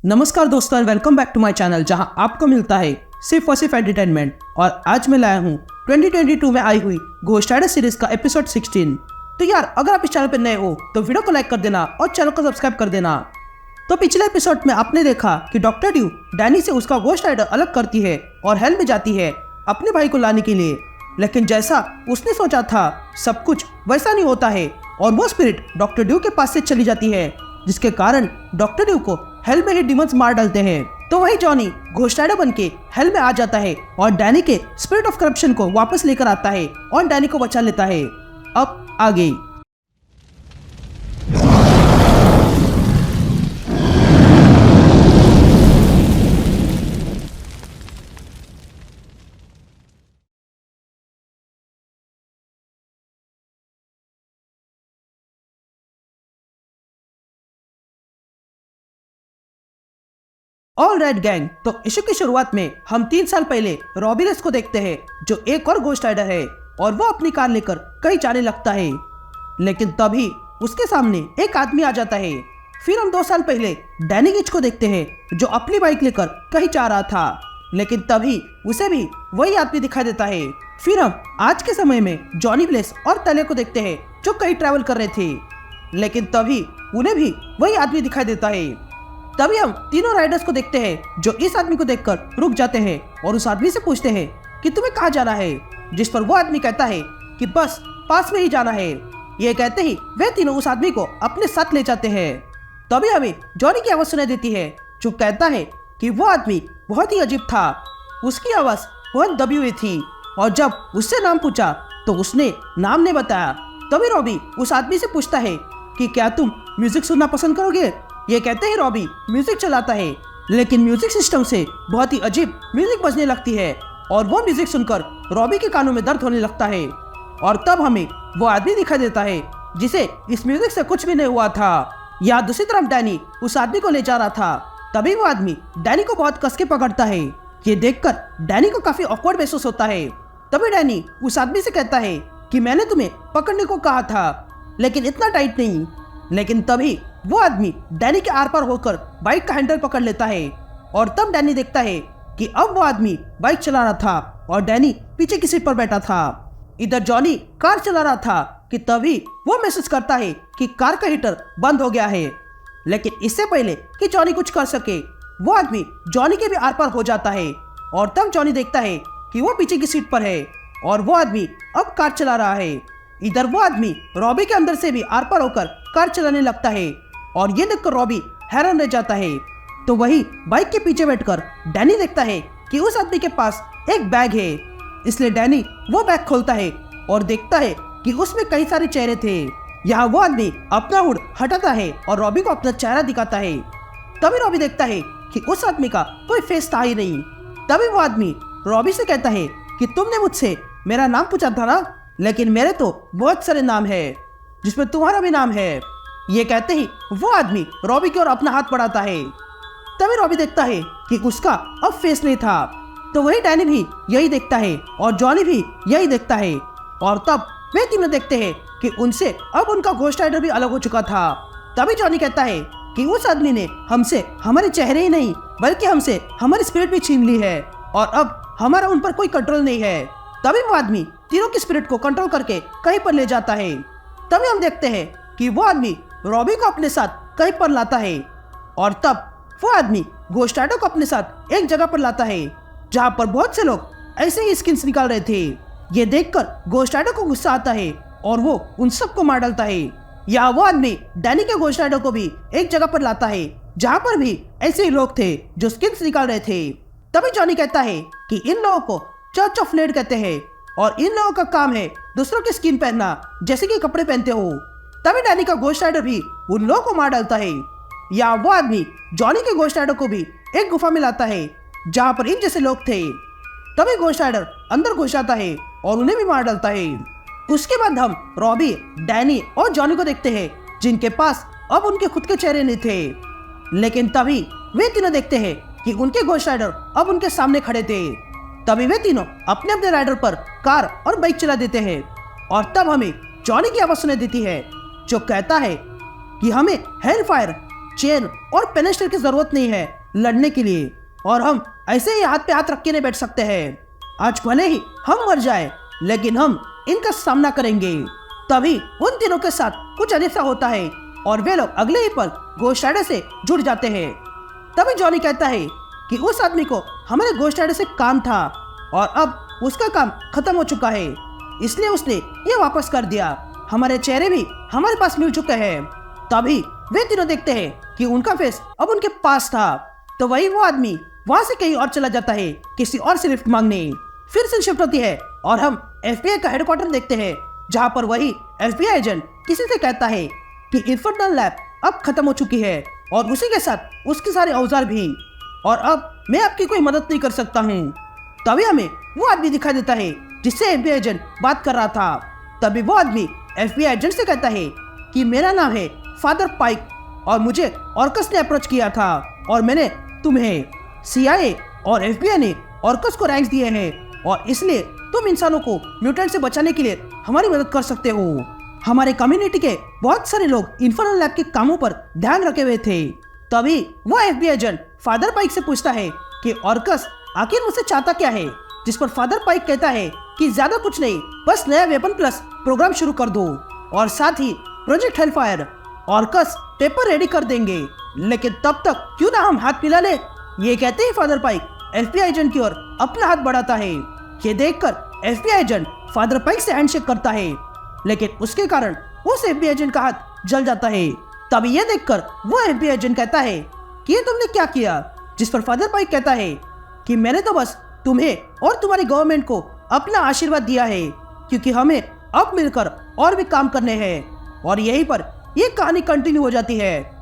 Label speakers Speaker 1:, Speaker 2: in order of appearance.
Speaker 1: नमस्कार दोस्तों, welcome back to my channel जहां आपको मिलता है सिर्फ और सिर्फ एंटरटेनमेंट। और आज मैं लाया हूं 2022 में आई हुई घोस्ट राइडर सीरीज का एपिसोड 16। तो यार, अगर आप इस चैनल पर नए हो तो वीडियो को लाइक कर देना और चैनल को सब्सक्राइब कर देना। तो पिछले एपिसोड में आपने देखा कि डॉक्टर ड्यू डैनी से उसका घोस्ट राइडर अलग करती है और हेल में जाती है अपने भाई को लाने के लिए। लेकिन जैसा उसने सोचा था सब कुछ वैसा नहीं होता है और वो स्पिरिट डॉक्टर ड्यू के पास से चली जाती है, जिसके कारण डॉक्टर ड्यू को हेल में ही डिमंस मार डालते हैं। तो वही जॉनी घोस्ट राइडर बन के हेल में आ जाता है और डैनी के स्पिरिट ऑफ करप्शन को वापस लेकर आता है और डैनी को बचा लेता है। अब आगे ऑल राइट गैंग, तो इशू की शुरुआत में हम 3 साल पहले रॉबिनस को देखते हैं, जो एक और घोस्ट राइडर है और वो अपनी कार लेकर कहीं जाने लगता है। लेकिन तभी उसके सामने एक आदमी आ जाता है। फिर हम 2 साल पहले डैनी गिच को देखते हैं, जो अपनी बाइक लेकर कहीं जा रहा था। लेकिन तभी उसे भी वही आदमी दिखाई देता है। फिर हम आज के समय में जॉनी ब्लेस और तले को देखते हैं, जो कहीं ट्रैवल कर रहे थे। लेकिन तभी उन्हें भी वही आदमी दिखाई देता है। तभी हम तीनों राइडर्स को देखते हैं, जो इस आदमी को देखकर रुक जाते हैं और उस आदमी से पूछते हैं कि तुम्हें कहाँ जाना है, जिस पर वो आदमी कहता है कि बस पास में ही जाना है। ये कहते ही वे तीनों उस आदमी को अपने साथ ले जाते हैं। तभी हमें जॉनी की आवाज सुनाई देती है, जो कहता है कि वो आदमी बहुत ही अजीब था। उसकी आवाज बहुत दबी हुई थी और जब उससे नाम पूछा तो उसने नाम नहीं बताया। तभी रॉबी उस आदमी से पूछता है कि क्या तुम म्यूजिक सुनना पसंद करोगे। ये कहते ही रॉबी म्यूजिक चलाता है, लेकिन म्यूजिक सिस्टम से बहुत ही अजीब म्यूजिक बजने लगती है और वो म्यूजिक सुनकर रॉबी के कानों में दर्द होने लगता है। और तब हमें वो आदमी दिखाई देता है जिसे इस म्यूजिक से कुछ भी नहीं हुआ था। या दूसरी तरफ डैनी उस आदमी को ले जा रहा था। तभी वो आदमी डैनी को बहुत कस के पकड़ता है। ये देखकर डैनी को काफी ऑकवर्ड महसूस होता है। तभी डैनी उस आदमी से कहता है कि मैंने तुम्हें पकड़ने को कहा था, लेकिन इतना टाइट नहीं। लेकिन तभी वो आदमी डैनी के आर पार होकर बाइक का हैंडल पकड़ लेता है और तब डैनी देखता है कि अब वो आदमी बाइक चला रहा था और डैनी पीछे की सीट पर बैठा था। इधर जॉनी कार चला रहा था कि तभी वो महसूस करता है कि कार का हीटर बंद हो गया है। लेकिन इससे पहले कि जॉनी कुछ कर सके, वो आदमी जॉनी के भी आर पार हो जाता है और तब जॉनी देखता है कि वो पीछे की सीट पर है और वो आदमी अब कार चला रहा है। इधर वो आदमी रॉबी के अंदर से भी आर पार होकर कार चलाने लगता है और ये देखकर रॉबी हैरान रह जाता है। तो वही बाइक के पीछे बैठकर डैनी देखता है कि उस आदमी के पास एक बैग है, इसलिए डैनी वो बैग खोलता है और देखता है कि उसमें कई सारे चेहरे थे। यहाँ वो आदमी अपना हुड हटाता है और रॉबी को अपना चेहरा दिखाता है। तभी रॉबी देखता है कि उस आदमी का कोई फेस था ही नहीं। तभी वो आदमी रॉबी से कहता है कि तुमने मुझसे मेरा नाम पूछा था ना, लेकिन मेरे तो बहुत सारे नाम है, जिसमें तुम्हारा भी नाम है। ये कहते ही वो आदमी रॉबी की ओर अपना हाथ बढ़ाता है। तभी रॉबी देखता है कि उसका अब फेस नहीं था। तो वही डैनी भी यही देखता है और जॉनी भी यही देखता है। और तब वे तीनों देखते हैं कि उनसे अब उनका घोस्ट राइडर भी अलग हो चुका था। तभी जॉनी कहता है कि उस आदमी ने हमसे हमारे चेहरे ही नहीं बल्कि हमसे हमारी स्पिरिट भी छीन ली है और अब हमारा उन पर कोई कंट्रोल नहीं है। तभी वो आदमी तीनों की स्पिरिट को कंट्रोल करके कहीं पर ले जाता है। तभी हम देखते हैं कि वो आदमी रॉबी को अपने साथ कहीं पर लाता है और तब वो आदमी घोस्ट राइडर को अपने साथ एक जगह पर लाता है, जहां पर बहुत से लोग ऐसे ही स्किन्स निकाल रहे थे। ये देखकर घोस्ट राइडर को गुस्सा आता है और वो उन सबको मार डालता है। या वो आदमी डैनी के घोस्ट राइडर को भी एक जगह पर लाता है, जहां पर भी ऐसे ही लोग थे जो स्किन्स निकाल रहे थे। तभी जॉनी कहता है कि इन लोगों को चर्च ऑफ लेड कहते हैं और इन लोगों का काम है दूसरों की स्किन पहनना, जैसे कि कपड़े पहनते हो। तभी डैनी का घोस्ट राइडर भी उन लोगों को मार डालता है। या वो आदमी जॉनी के घोस्ट राइडर को भी एक गुफा में लाता है, जहां पर इन जैसे लोग थे। तभी घोस्ट राइडर अंदर घुस जाता है और उन्हें भी मार डालता है। उसके बाद हम रॉबी, डैनी और जॉनी को देखते हैं, जिनके पास अब उनके खुद के चेहरे नहीं थे। लेकिन तभी वे तीनों देखते हैं कि उनके घोस्ट राइडर अब उनके सामने खड़े थे। तभी वे तीनों अपने अपने राइडर पर कार और बाइक चला देते हैं और तब हमें जॉनी की आवाज सुनाई देती है, जो कहता है कि हमें हेल फायर चेन और पेनिस्टर की जरूरत नहीं है लड़ने के लिए, और हम ऐसे ही हाथ पे हाथ रख के नहीं बैठ सकते हैं। आज भले ही हम मर जाए, लेकिन हम इनका सामना करेंगे। तभी उन तीनों के साथ कुछ अजीब सा होता है और वे लोग अगले ही पल घोस्ट राइडर से जुड़ जाते हैं। तभी जॉनी कहता है कि उस आदमी को हमारे घोस्ट राइडर से काम था और अब उसका काम खत्म हो चुका है, इसलिए उसने ये वापस कर दिया। हमारे चेहरे भी हमारे पास मिल चुके हैं। तभी वे तीनों देखते हैं कि उनका फेस अब उनके पास था। तो वही वो आदमी वहां से कहीं और चला जाता है किसी और से लिफ्ट मांगने। फिर से शिफ्ट होती है और हम एफबीआई का हेडक्वार्टर देखते हैं, जहां पर वही एफबीआई एजेंट किसी से कहता है कि इन्फर्नल लैब अब खत्म हो चुकी है और उसी के साथ उसके सारे औजार भी, और अब मैं आपकी कोई मदद नहीं कर सकता हूँ। तभी हमें वो आदमी दिखाई देता है जिससे एफबीआई एजेंट बात कर रहा था। तभी वो आदमी एफबीआई एजेंट से कहता है कि मेरा नाम है फादर पाइक और मुझे ऑर्कस ने अप्रोच किया था और मैंने तुम्हें, सीआईए और एफबीआई ने ऑर्कस को रैंक्स दिए हैं और इसलिए तुम इंसानों को म्यूटेंट से बचाने के लिए हमारी मदद कर सकते हो। हमारे कम्युनिटी के बहुत सारे लोग इन्फर्नल लैब के कामों पर ध्यान रखे हुए थे। तभी वो एफबीआई एजेंट फादर पाइक से पूछता है कि ऑर्कस आखिर मुझसे चाहता क्या है, जिस पर फादर पाइक कहता है कि ज्यादा कुछ नहीं, बस नया वेपन प्लस प्रोग्राम शुरू कर दो और साथ ही project Hellfire. Orcus paper ready कर देंगे, लेकिन तब तक क्यों ना हम हाथ मिला ले। ये कहते ही फादर पाइक एफबीआई एजेंट की ओर अपना हाथ बढ़ाता है। ये देखकर एफबीआई एजेंट फादर पाइक से हैंडशेक करता है, लेकिन उसके कारण उस एफबीआई एजेंट का हाथ जल जाता है। तभी ये देखकर वो एफबीआई एजेंट कहता है कि ये तुमने क्या किया, जिस पर फादर पाइक कहता है कि मैंने तो बस तुम्हें और तुम्हारी गवर्नमेंट को अपना आशीर्वाद दिया है, क्योंकि हमें अब मिलकर और भी काम करने हैं। और यहीं पर ये कहानी कंटिन्यू हो जाती है।